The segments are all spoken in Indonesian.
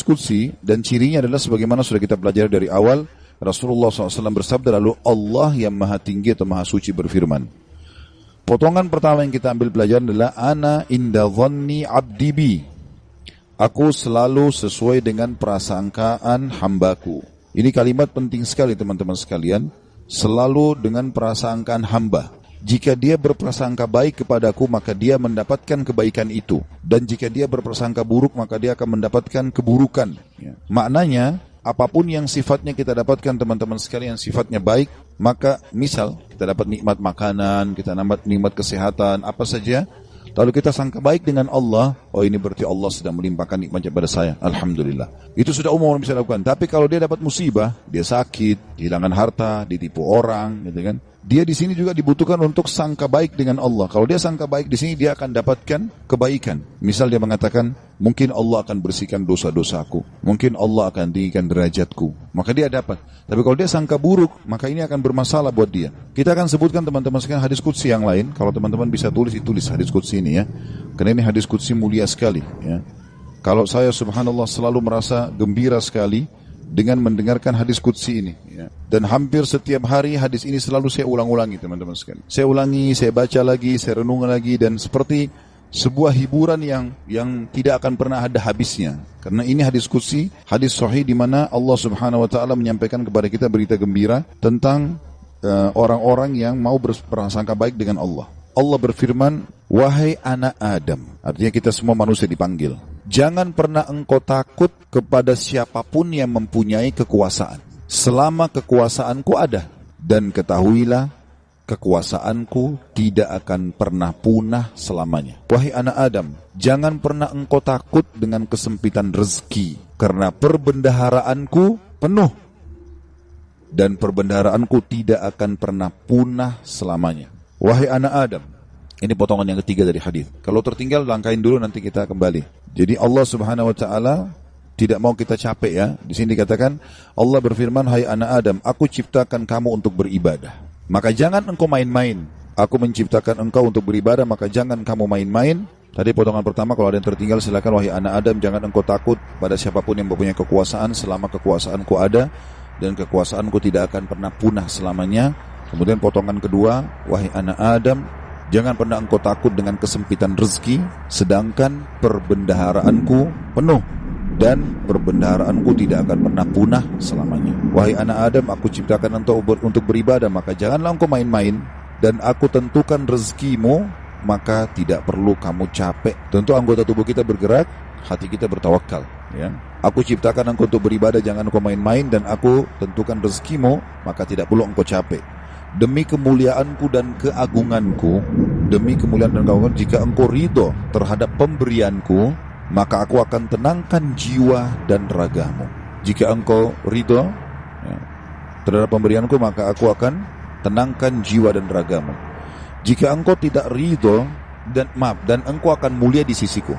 Qudsi dan cirinya adalah sebagaimana sudah kita pelajari dari awal. Rasulullah SAW bersabda, lalu Allah yang maha tinggi atau maha suci berfirman. Potongan pertama yang kita ambil pelajaran adalah ana inda dhanni abdi bi. Aku selalu sesuai dengan prasangkaan hambaku. Ini kalimat penting sekali teman-teman sekalian. Selalu dengan prasangkaan hamba. Jika dia berprasangka baik kepadaku, maka dia mendapatkan kebaikan itu. Dan jika dia berprasangka buruk, maka dia akan mendapatkan keburukan. Maknanya, apapun yang sifatnya kita dapatkan teman-teman sekalian, sifatnya baik, maka misal kita dapat nikmat makanan, kita dapat nikmat kesehatan, apa saja, lalu kita sangka baik dengan Allah, oh ini berarti Allah sedang melimpahkan nikmatnya pada saya, alhamdulillah. Itu sudah umum orang bisa lakukan. Tapi kalau dia dapat musibah, dia sakit, kehilangan harta, ditipu orang, gitu kan? Dia di sini juga dibutuhkan untuk sangka baik dengan Allah. Kalau dia sangka baik di sini, dia akan dapatkan kebaikan. Misal dia mengatakan, mungkin Allah akan bersihkan dosa-dosaku. Mungkin Allah akan tinggikan derajatku. Maka dia dapat. Tapi kalau dia sangka buruk, maka ini akan bermasalah buat dia. Kita akan sebutkan teman-teman sekalian hadis qudsi yang lain. Kalau teman-teman bisa tulis, ditulis hadis qudsi ini ya. Karena ini hadis qudsi mulia sekali ya. Kalau saya subhanallah selalu merasa gembira sekali dengan mendengarkan hadis qudsi ini ya. Dan hampir setiap hari hadis ini selalu saya ulang-ulangi teman-teman sekalian. Saya ulangi, saya baca lagi, saya renung lagi, dan seperti sebuah hiburan yang tidak akan pernah ada habisnya. Karena ini hadis qudsi, hadis sahih di mana Allah Subhanahu wa taala menyampaikan kepada kita berita gembira tentang orang-orang yang mau berprasangka baik dengan Allah. Allah berfirman, wahai anak Adam, artinya kita semua manusia dipanggil. Jangan pernah engkau takut kepada siapapun yang mempunyai kekuasaan, selama kekuasaanku ada. Dan ketahuilah, kekuasaanku tidak akan pernah punah selamanya. Wahai anak Adam, jangan pernah engkau takut dengan kesempitan rezeki, karena perbendaharaanku penuh. Dan perbendaharaanku tidak akan pernah punah selamanya. Wahai anak Adam, ini potongan yang ketiga dari hadis. Kalau tertinggal langkahin dulu, nanti kita kembali. Jadi Allah Subhanahu wa taala tidak mau kita capek ya. Di sini dikatakan Allah berfirman, hai anak Adam, aku ciptakan kamu untuk beribadah. Maka jangan engkau main-main. Aku menciptakan engkau untuk beribadah, maka jangan kamu main-main. Tadi potongan pertama, kalau ada yang tertinggal silakan. Wahai anak Adam, jangan engkau takut pada siapapun yang mempunyai kekuasaan selama kekuasaanku ada, dan kekuasaanku tidak akan pernah punah selamanya. Kemudian potongan kedua, wahai anak Adam, jangan pernah engkau takut dengan kesempitan rezeki, sedangkan perbendaharaanku penuh, dan perbendaharaanku tidak akan pernah punah selamanya. Wahai anak Adam, aku ciptakan engkau untuk beribadah, maka janganlah engkau main-main, dan aku tentukan rezekimu, maka tidak perlu kamu capek. Tentu anggota tubuh kita bergerak, hati kita bertawakal ya. Aku ciptakan engkau untuk beribadah, jangan engkau main-main, dan aku tentukan rezekimu, maka tidak perlu engkau capek. Demi kemuliaanku dan keagunganku, jika engkau ridho terhadap pemberianku, maka aku akan tenangkan jiwa dan ragamu. Jika engkau ridho terhadap pemberianku, maka aku akan tenangkan jiwa dan ragamu. Jika engkau tidak ridho dan engkau akan mulia di sisiku,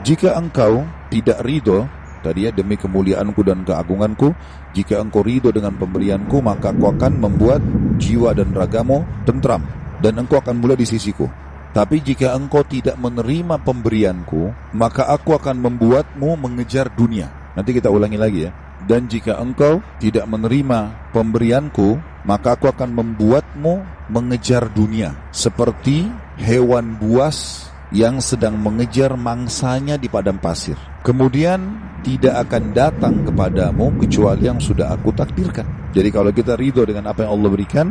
Jika engkau tidak ridho, tadi ya, demi kemuliaanku dan keagunganku, jika engkau ridho dengan pemberianku, maka aku akan membuat jiwa dan ragamu tentram, dan engkau akan mulia di sisiku. Tapi jika engkau tidak menerima pemberianku, maka aku akan membuatmu mengejar dunia. Nanti kita ulangi lagi ya. Dan jika engkau tidak menerima pemberianku, maka aku akan membuatmu mengejar dunia, seperti hewan buas yang sedang mengejar mangsanya di padang pasir. Kemudian tidak akan datang kepadamu kecuali yang sudah aku takdirkan. Jadi kalau kita ridho dengan apa yang Allah berikan,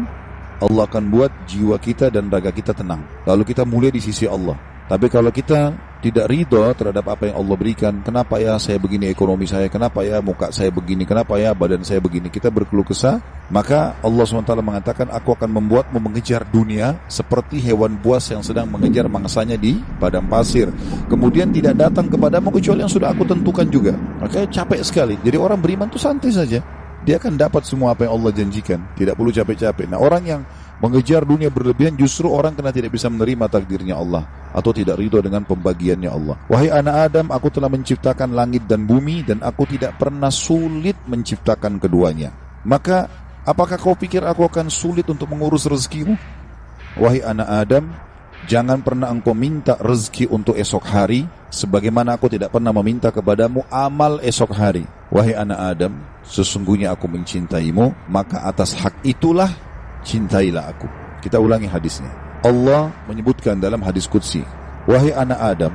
Allah akan buat jiwa kita dan raga kita tenang. Lalu kita mulia di sisi Allah. Tapi kalau kita tidak ridho terhadap apa yang Allah berikan, kenapa ya saya begini ekonomi saya, kenapa ya muka saya begini, kenapa ya badan saya begini, kita berkeluh kesah, maka Allah SWT mengatakan, aku akan membuatmu mengejar dunia seperti hewan buas yang sedang mengejar mangsanya di padang pasir. Kemudian tidak datang kepadamu kecuali yang sudah aku tentukan juga. Makanya capek sekali. Jadi orang beriman itu santai saja. Dia akan dapat semua apa yang Allah janjikan. Tidak perlu capek-capek. Nah, orang yang mengejar dunia berlebihan justru orang karena tidak bisa menerima takdirnya Allah atau tidak ridho dengan pembagiannya Allah. Wahai anak Adam, aku telah menciptakan langit dan bumi, dan aku tidak pernah sulit menciptakan keduanya. Maka apakah kau pikir aku akan sulit untuk mengurus rezekimu? Wahai anak Adam, jangan pernah engkau minta rezeki untuk esok hari, sebagaimana aku tidak pernah meminta kepadamu amal esok hari. Wahai anak Adam, sesungguhnya aku mencintaimu, maka atas hak itulah cintailah aku. Kita ulangi hadisnya. Allah menyebutkan dalam hadis qudsi, wahai anak Adam,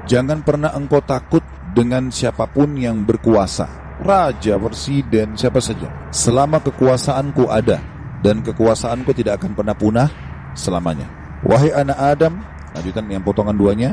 jangan pernah engkau takut dengan siapapun yang berkuasa, raja, presiden, siapa saja, selama kekuasaanku ada, dan kekuasaanku tidak akan pernah punah selamanya. Wahai anak Adam, lanjutan yang potongan 2-nya,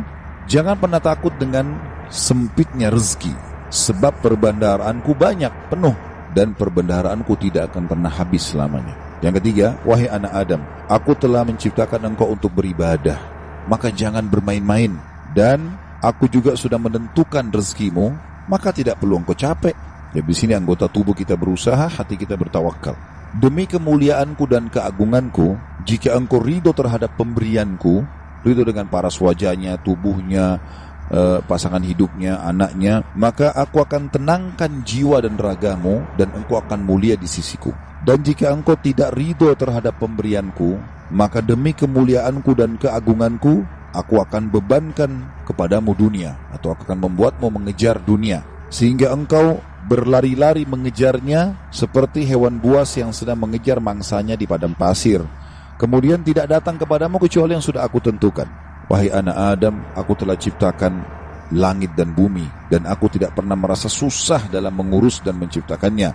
jangan pernah takut dengan sempitnya rezeki, sebab perbendaharaanku banyak, penuh, dan perbendaharaanku tidak akan pernah habis selamanya. Yang ketiga, wahai anak Adam, aku telah menciptakan engkau untuk beribadah, maka jangan bermain-main, dan aku juga sudah menentukan rezekimu, maka tidak perlu engkau capek. Ya, di sini anggota tubuh kita berusaha, hati kita bertawakal. Demi kemuliaanku dan keagunganku, jika engkau ridho terhadap pemberianku, ridho dengan paras wajahnya, tubuhnya, pasangan hidupnya, anaknya, maka aku akan tenangkan jiwa dan ragamu, dan engkau akan mulia di sisiku. Dan jika engkau tidak ridho terhadap pemberianku, maka demi kemuliaanku dan keagunganku, aku akan bebankan kepadamu dunia, atau aku akan membuatmu mengejar dunia, sehingga engkau berlari-lari mengejarnya seperti hewan buas yang sedang mengejar mangsanya di padang pasir. Kemudian tidak datang kepadamu kecuali yang sudah aku tentukan. Wahai anak Adam, aku telah ciptakan langit dan bumi, dan aku tidak pernah merasa susah dalam mengurus dan menciptakannya.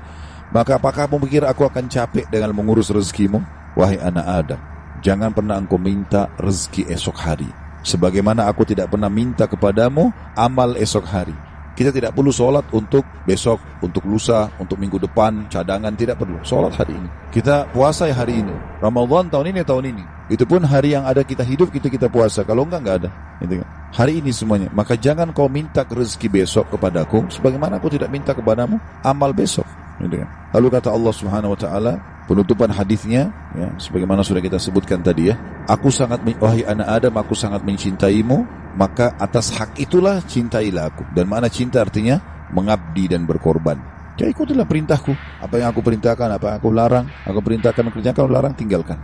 Maka apakah kamu pikir aku akan capek dengan mengurus rezekimu? Wahai anak Adam, jangan pernah engkau minta rezeki esok hari, sebagaimana aku tidak pernah minta kepadamu amal esok hari. Kita tidak perlu sholat untuk besok, untuk lusa, untuk minggu depan, cadangan, tidak perlu. Sholat hari ini. Kita puasa hari ini. Ramadan tahun ini. Itu pun hari yang ada kita hidup, kita puasa. Kalau enggak ada. Gitu kan? Hari ini semuanya. Maka jangan kau minta rezeki besok kepadaku, sebagaimana aku tidak minta kepadamu amal besok. Gitu kan? Lalu kata Allah Subhanahu Wa Taala, penutupan hadisnya, ya, sebagaimana sudah kita sebutkan tadi ya, wahai anak Adam, aku sangat mencintaimu, maka atas hak itulah cintailah aku. Dan makna cinta artinya mengabdi dan berkorban. Ya, ikutilah perintahku. Apa yang aku perintahkan, apa yang aku larang, aku perintahkan kerjakan, larang tinggalkan.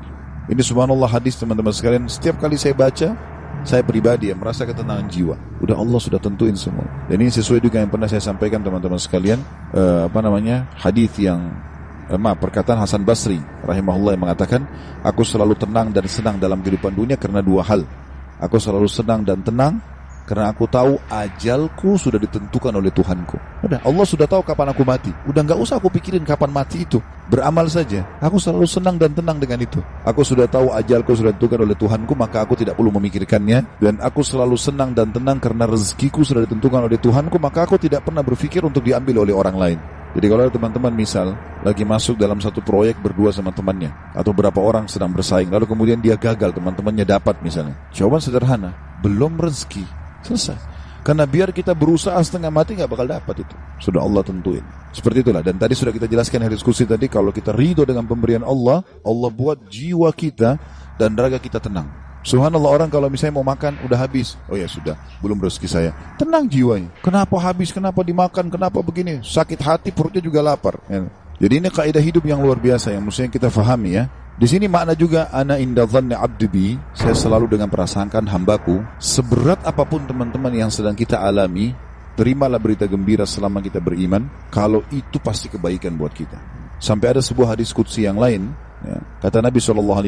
Ini subhanallah hadis teman-teman sekalian. Setiap kali saya baca, saya pribadi ya merasa ketenangan jiwa. Udah Allah sudah tentuin semua. Dan ini sesuai dengan yang pernah saya sampaikan teman-teman sekalian. Hadis yang perkataan Hasan Basri rahimahullah yang mengatakan, aku selalu tenang dan senang dalam kehidupan dunia karena 2 hal. Aku selalu senang dan tenang karena aku tahu ajalku sudah ditentukan oleh Tuhanku. Udah, Allah sudah tahu kapan aku mati. Udah gak usah aku pikirin kapan mati itu. Beramal saja. Aku selalu senang dan tenang dengan itu. Aku sudah tahu ajalku sudah ditentukan oleh Tuhanku, maka aku tidak perlu memikirkannya. Dan aku selalu senang dan tenang karena rezekiku sudah ditentukan oleh Tuhanku, maka aku tidak pernah berpikir untuk diambil oleh orang lain. Jadi kalau teman-teman misal lagi masuk dalam satu proyek berdua sama temannya, atau berapa orang sedang bersaing, lalu kemudian dia gagal, teman-temannya dapat misalnya. Jawaban sederhana, belum rezeki, selesai. Karena biar kita berusaha setengah mati gak bakal dapat itu. Sudah Allah tentuin. Seperti itulah. Dan tadi sudah kita jelaskan di diskusi tadi, kalau kita ridho dengan pemberian Allah, Allah buat jiwa kita dan raga kita tenang. Subhanallah, orang kalau misalnya mau makan udah habis, oh ya sudah, belum rezeki saya, tenang jiwanya. Kenapa habis, kenapa dimakan, kenapa begini, sakit hati, perutnya juga lapar ya. Jadi ini kaidah hidup yang luar biasa yang mestinya kita fahami ya. Di sini makna juga ana inda dhanni abdi bi, saya selalu dengan prasangkaan hambaku. Seberat apapun teman-teman yang sedang kita alami, terimalah berita gembira selama kita beriman, kalau itu pasti kebaikan buat kita. Sampai ada sebuah hadis qudsi yang lain ya. Kata Nabi SAW,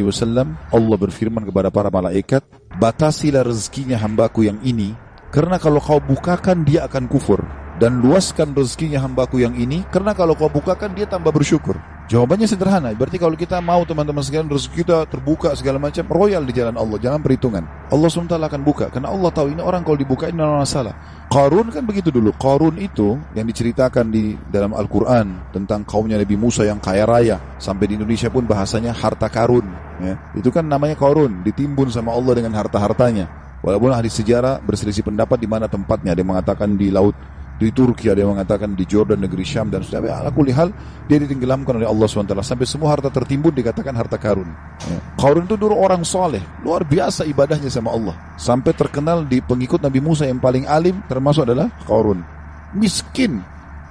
Allah berfirman kepada para malaikat, batasilah rezekinya hambaku yang ini, karena kalau kau bukakan dia akan kufur. Dan luaskan rezekinya hambaku yang ini, karena kalau kau bukakan dia tambah bersyukur. Jawabannya sederhana. Berarti kalau kita mau teman-teman sekalian rezeki kita terbuka segala macam, royal di jalan Allah, jangan perhitungan. Allah SWT akan buka, karena Allah tahu ini orang kalau dibukain tidak masalah. Qarun kan begitu dulu. Qarun itu yang diceritakan di dalam Al-Quran tentang kaumnya Nabi Musa yang kaya raya, sampai di Indonesia pun bahasanya harta karun ya. Itu kan namanya Qarun, ditimbun sama Allah dengan harta-hartanya. Walaupun hadis sejarah berselisih pendapat di mana tempatnya. Ada yang mengatakan di laut, di Turki, ada yang mengatakan di Jordan, negeri Syam, dan sudah ala kulli hal dia ditenggelamkan oleh Allah SWT sampai semua harta tertimbun dikatakan harta karun ya. Qarun itu dulu orang soleh, luar biasa ibadahnya sama Allah, sampai terkenal di pengikut Nabi Musa yang paling alim termasuk adalah Qarun. Miskin,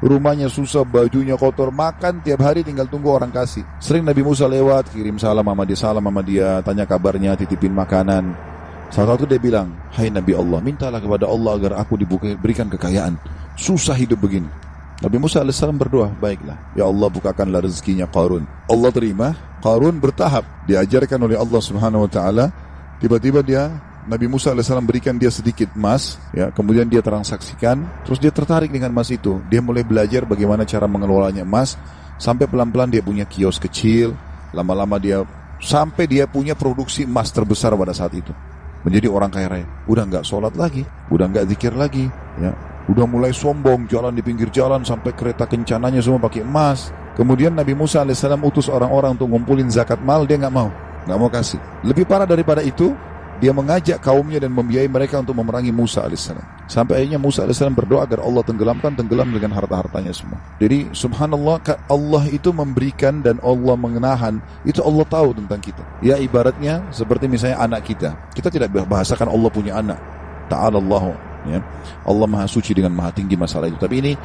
rumahnya susah, bajunya kotor, makan tiap hari tinggal tunggu orang kasih. Sering Nabi Musa lewat, kirim salam sama dia, tanya kabarnya, titipin makanan. Salah satu dia bilang, hai Nabi Allah, mintalah kepada Allah agar aku diberikan kekayaan. Susah hidup begini. Nabi Musa AS berdoa, baiklah, ya Allah bukakanlah rezekinya Qarun. Allah terima. Qarun bertahap, diajarkan oleh Allah Subhanahu Wa Taala. Tiba-tiba Nabi Musa AS berikan dia sedikit emas, ya, kemudian dia transaksikan, terus dia tertarik dengan emas itu. Dia mulai belajar bagaimana cara mengelolanya emas, sampai pelan-pelan dia punya kios kecil, lama-lama sampai dia punya produksi emas terbesar pada saat itu. Menjadi orang kaya raya. Udah nggak sholat lagi, udah nggak zikir lagi, ya. Udah mulai sombong, jalan di pinggir jalan sampai kereta kencananya semua pakai emas. Kemudian Nabi Musa AS utus orang-orang untuk ngumpulin zakat mal, dia nggak mau kasih. Lebih parah daripada itu, dia mengajak kaumnya dan membiayai mereka untuk memerangi Musa AS. Sampai akhirnya Musa AS berdoa agar Allah tenggelam dengan harta-hartanya semua. Jadi subhanallah, Allah itu memberikan dan Allah mengenahan, itu Allah tahu tentang kita. Ya ibaratnya seperti misalnya anak kita. Kita tidak bahasakan Allah punya anak. Ta'alallahu. Ya. Allah maha suci dengan maha tinggi masalah itu. Tapi ini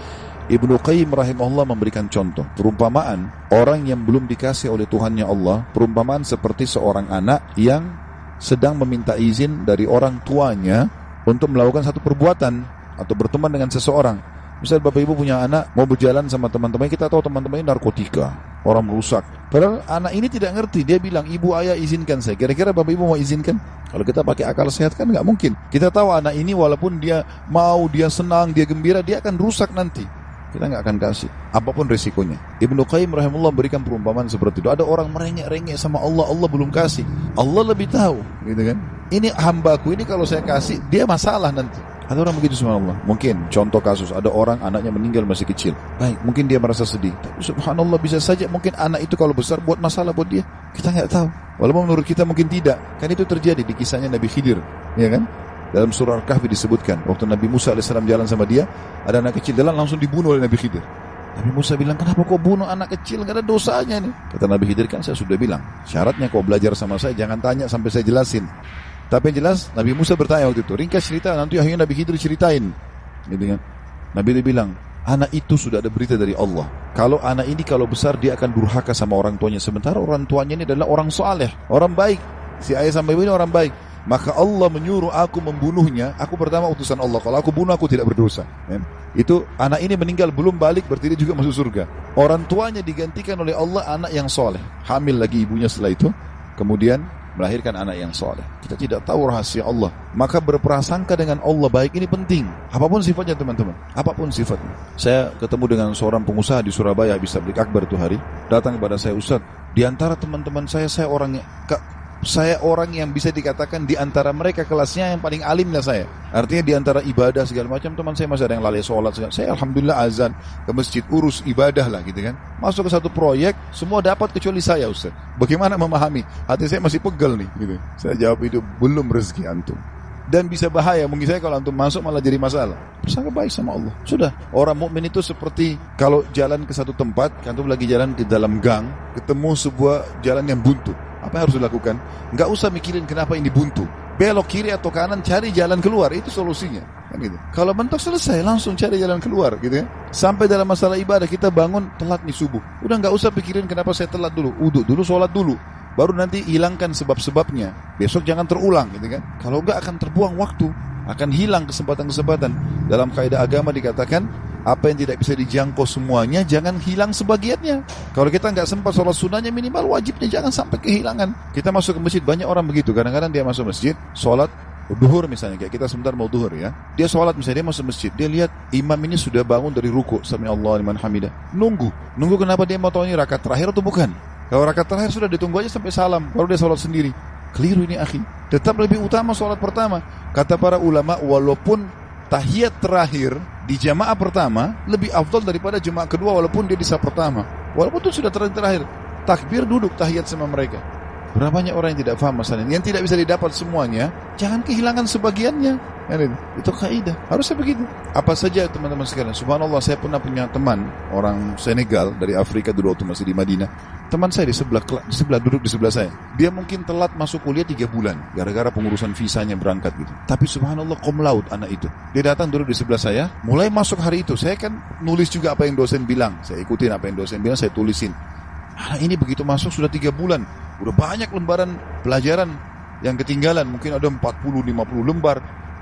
Ibnu Qayyim rahimahullah memberikan contoh perumpamaan orang yang belum dikasih oleh Tuhannya Allah. Perumpamaan seperti seorang anak yang sedang meminta izin dari orang tuanya untuk melakukan satu perbuatan atau berteman dengan seseorang. Misal bapak ibu punya anak mau berjalan sama teman-teman, kita tahu teman-teman ini narkotika, orang merusak. Padahal anak ini tidak ngerti, dia bilang ibu ayah izinkan saya. Kira-kira bapak ibu mau izinkan? Kalau kita pakai akal sehat kan nggak mungkin. Kita tahu anak ini walaupun dia mau, dia senang, dia gembira, dia akan rusak nanti. Kita nggak akan kasih, apapun risikonya. Ibnu Qayyim rahimahullah berikan perumpamaan seperti itu. Ada orang merengek-rengek sama Allah, Allah belum kasih. Allah lebih tahu, gitu kan? Ini hambaku ini kalau saya kasih, dia masalah nanti. Ada orang begitu subhanallah. Mungkin contoh kasus, ada orang anaknya meninggal masih kecil. Baik, mungkin dia merasa sedih. Tapi subhanallah bisa saja mungkin anak itu kalau besar buat masalah buat dia. Kita nggak tahu. Walaupun menurut kita mungkin tidak. Kan itu terjadi di kisahnya Nabi Khidir, ya kan? Dalam surah Al-Kahfi disebutkan, waktu Nabi Musa AS jalan sama dia, ada anak kecil jalan langsung dibunuh oleh Nabi Khidir. Nabi Musa bilang, kenapa kau bunuh anak kecil? Gak ada dosanya nih. Kata Nabi Khidir, kan saya sudah bilang, syaratnya kau belajar sama saya, jangan tanya sampai saya jelasin. Tapi yang jelas, Nabi Musa bertanya waktu itu, ringkas cerita, nanti akhirnya Nabi Khidir ceritain. Gitu kan? Nabi dia bilang, anak itu sudah ada berita dari Allah. Kalau anak ini kalau besar dia akan durhaka sama orang tuanya. Sementara orang tuanya ini adalah orang saleh, orang baik. Si ayah sampai ini orang baik. Maka Allah menyuruh aku membunuhnya. Aku pertama utusan Allah. Kalau aku bunuh aku tidak berdosa. Itu anak ini meninggal belum balik, berarti dia juga masuk surga. Orang tuanya digantikan oleh Allah anak yang soleh. Hamil lagi ibunya setelah itu. Kemudian melahirkan anak yang soleh. Kita tidak tahu rahasia Allah. Maka berprasangka dengan Allah baik ini penting. Apapun sifatnya teman-teman. Apapun sifatnya. Saya ketemu dengan seorang pengusaha di Surabaya, habis tabligh akbar itu hari. Datang kepada saya, Ustaz, di antara teman-teman saya orang yang bisa dikatakan di antara mereka kelasnya yang paling alim lah saya. Artinya di antara ibadah segala macam, teman saya masih ada yang lalai sholat. Saya alhamdulillah azan ke masjid, urus ibadah lah gitu kan. Masuk ke satu proyek, semua dapat kecuali saya, Ustaz. Bagaimana memahami? Hati saya masih pegel nih gitu. Saya jawab, itu belum rezeki antum. Dan bisa bahaya, mungkin saya kalau antum masuk malah jadi masalah. Bersangka baik sama Allah. Sudah, orang mukmin itu seperti kalau jalan ke satu tempat, antum lagi jalan di dalam gang, ketemu sebuah jalan yang buntu. Apa yang harus dilakukan? Nggak usah mikirin kenapa ini buntu. Belok kiri atau kanan, cari jalan keluar. Itu solusinya. Kan gitu. Kalau mentok selesai, langsung cari jalan keluar. Gitu ya. Sampai dalam masalah ibadah, kita bangun telat nih subuh. Udah nggak usah pikirin kenapa saya telat dulu. Uduk dulu, sholat dulu. Baru nanti hilangkan sebab-sebabnya. Besok jangan terulang. Gitu kan. Kalau nggak akan terbuang waktu. Akan hilang kesempatan-kesempatan. Dalam kaidah agama dikatakan, apa yang tidak bisa dijangkau semuanya, jangan hilang sebagiannya. Kalau kita nggak sempat sholat sunnahnya, minimal wajibnya jangan sampai kehilangan. Kita masuk ke masjid, banyak orang begitu. Kadang-kadang dia masuk masjid, sholat duhur misalnya, kayak kita sebentar mau duhur ya. Dia sholat misalnya, dia masuk masjid, dia lihat imam ini sudah bangun dari ruku, sami Allah liman hamidah. Nunggu kenapa dia mau tahu ini rakaat terakhir atau bukan? Kalau rakaat terakhir sudah ditunggu aja sampai salam, baru dia sholat sendiri. Keliru ini akhi. Tetap lebih utama sholat pertama. Kata para ulama, walaupun tahiyat terakhir di jamaah pertama lebih afdal daripada jamaah kedua, walaupun dia di saf pertama. Walaupun itu sudah terakhir, takbir duduk tahiyat sama mereka. Berapa banyak orang yang tidak paham masalah ini. Yang tidak bisa didapat semuanya, jangan kehilangan sebagiannya. Itu kaidah. Harusnya begitu. Apa saja teman-teman sekalian. Subhanallah, saya pernah punya teman orang Senegal dari Afrika dulu waktu masih di Madinah. Teman saya di sebelah duduk di sebelah saya. Dia mungkin telat masuk kuliah 3 bulan gara-gara pengurusan visanya berangkat gitu. Tapi subhanallah cum laude anak itu. Dia datang duduk di sebelah saya. Mulai masuk hari itu, saya kan nulis juga apa yang dosen bilang. Saya ikutin apa yang dosen bilang, saya tulisin. Anak ini begitu masuk sudah 3 bulan. Udah banyak lembaran pelajaran yang ketinggalan. Mungkin ada 40-50 lembar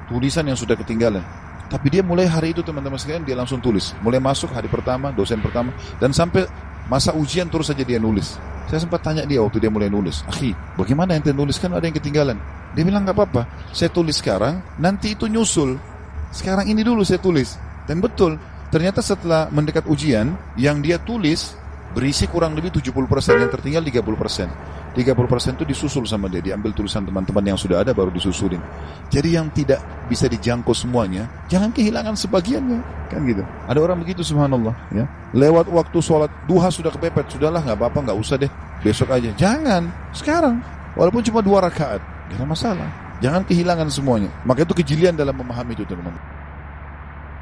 tulisan yang sudah ketinggalan. Tapi dia mulai hari itu teman-teman sekalian, dia langsung tulis. Mulai masuk hari pertama, dosen pertama, dan sampai masa ujian terus saja dia nulis. Saya sempat tanya dia waktu dia mulai nulis, "Akhi, bagaimana ente nulis, kan ada yang ketinggalan?" Dia bilang, "Gak apa-apa, saya tulis sekarang, nanti itu nyusul. Sekarang ini dulu saya tulis." Dan betul, ternyata setelah mendekat ujian, yang dia tulis berisi kurang lebih 70%, yang tertinggal 30%. 30% itu disusul sama dia, diambil tulisan teman-teman yang sudah ada baru disusulin. Jadi yang tidak bisa dijangkau semuanya, jangan kehilangan sebagiannya, kan gitu. Ada orang begitu, subhanallah, ya. Lewat waktu sholat duha sudah kepepet, sudahlah nggak apa-apa, nggak usah deh, besok aja. Jangan, sekarang, walaupun cuma 2 rakaat, gak ada masalah. Jangan kehilangan semuanya. Maka itu kejelian dalam memahami itu, teman-teman.